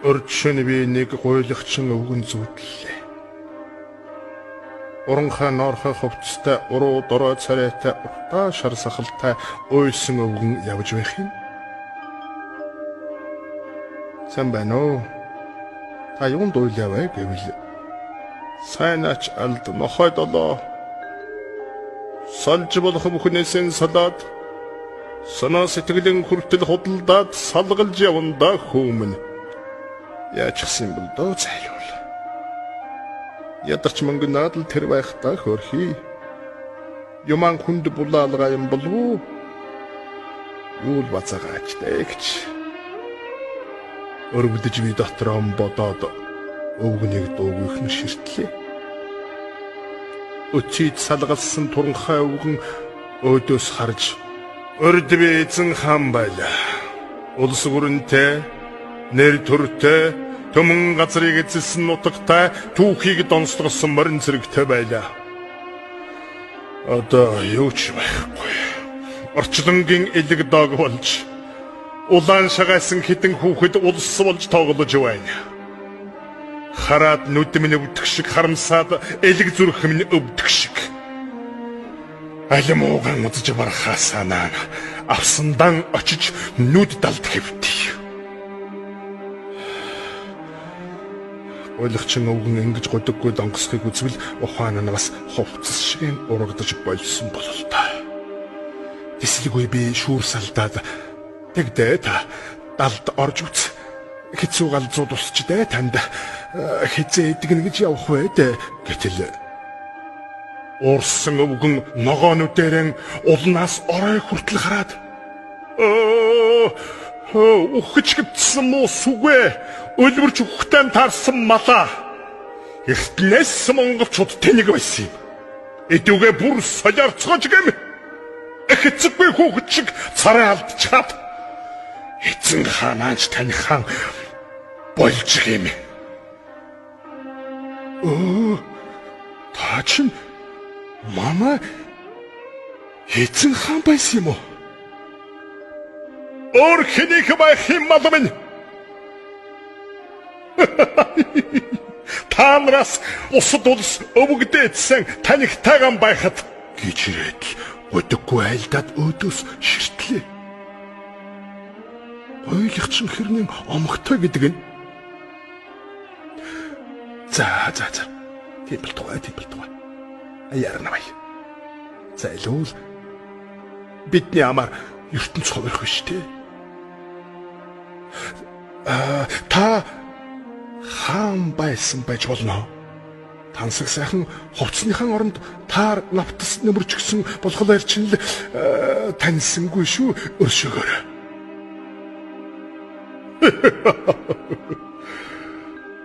Өрчөн би нэг гуйлагчин өвгөн зүудлээ. Уранхай норхой хувцастай уруу дорой царайтай уртаа шар сахалтай уйсан өвгөн явж байх юм. Сайн байна уу? Та юунд уйлявэ гэвэл сайнаач алд нохой долоо. Салж болох бүхнээсээ салаад санаа сэтгэлийн хүртэл худалдаад салгалж явандаа хүмүн. Яачихсан бол доо зайлуул. Ядарч мөнгө надад тэр байхдаа хөрхий. Юман хүнд булаалгаа юм болов уу? Юул бацаагач дэгч. Өргөдөж би дотроо бодоод өвгөнийг дуугүйхэн ширтлээ. Өчид салгалсан туранхай өвгөн өөдөөс харж өрд би эзэн хаан байлаа. Улс гүрэнтэй, нэр төртэй, төмөн газрыг эзэлсэн нутагтай, түүхийг донсторсон морин зэрэгтэй байлаа. Одоо юу ч байхгүй. Орчлонгийн элэг дог болж, улаан шагайсан хитэн хүүхэд улс болж тоглож байна. Хараад нүд минь өвдөх шиг, харамсаад элэг зүрх минь өвдөх шиг. Алимууган удаж барахаа санаа авсандан очиж нүд далд хэвтий. Ойлгочин өвгөн ингэж годоггүй донгосхийг үзвэл ухаан нь бас хувцас шиг урагдаж болсон бололтой. Тэсэлгүй би шүүр салдаад тэгдээ та далд орж үз. Хэцүү галзууд усч дээ танд хизээ идэгнэ гэж явах вэ дээ гэтэл уурсан өвгөн ногоонуудэрэн улнаас орой хүртэл хараад ухаж гитсэн муу сүгэ өлмөрч ухтан таарсан малаа эртнээс монголчууд тэнийг байсан юм. Эдүгэ бүр солиорцгож гэм эхэцгүй хүүхэд шиг царай алдчихад эзэн хаанаач танихан болж гэм. Та чинь манай эзэн хаан байсан юм уу? Ор хэнийг байх юм малмын? Таамраас усад улс өвгдээдсэн танихтайган байхад гэж ирээд өдөггүй айлдаад өөдөөс ширтлээ. Ойлгочин хэрнээ омогтой гэдэг нь. За. Тийм бол тугай. Аяарна бай. Зайлуул. Бидний амар ертөнц хувирах биш тий. Та хаан байсан байж болно. Тансаг сайхан хувцсныхан оронд таар навтас нөмөрчгсөн болохоор чинь л таньсангүй шүү өршөөгөр.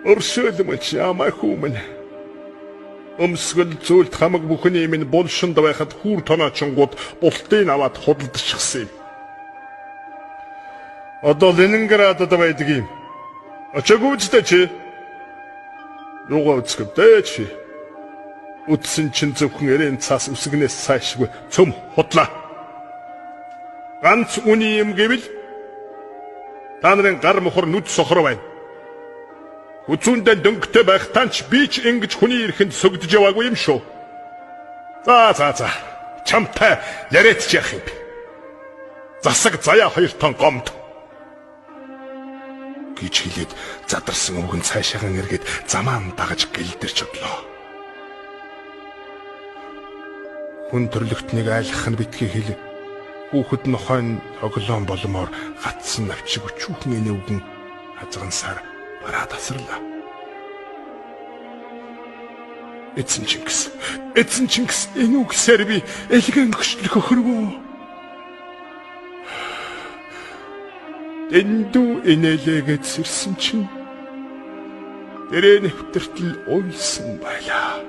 Өршөөлмөч ямаа хүмүн. Өмсгөл зүйлт хамаг бүхний минь булшинд байхад хүүр тоноочингууд бултыг аваад худалдчихсан юм. Одоо Ленинградад байдаг юм. Очоогүй үстэй чи. Юугаа үсгэвдээ чи. Үтсэн чин зөвхөн эрен цаас үсгнээс цаашгүй цөм худлаа. Ганц үний юм гэвэл та нарын гар мохор нүд сохор байна. Хүзүүндээ дөнгөтэй байх танч би ч ингэж хүний ирэхэнд сөгдөж яваагүй юм шүү. За. Чамтай яриач яах юм бэ? Засаг заяа 2 тон гомд. Гэж хэлээд задарсан өвгөн цаашаахан эргээд замаан дагаж гэлдэрч одлоо. Хүн төрлөختнийг айлгах нь битгий хэл. Хүүхэд нохойн тоглоом боломоор гатсан навчиг өчүүхэн энэ өвгөн хазгансаар бараа тасарлаа. Эцэн Чингис энэ үгсээр би элгэн хөшлөх өхөрвөө. Эндүү инээлээгээд сэрсэн чинь дэрээ нэвтэртэл уйлсан байлаа.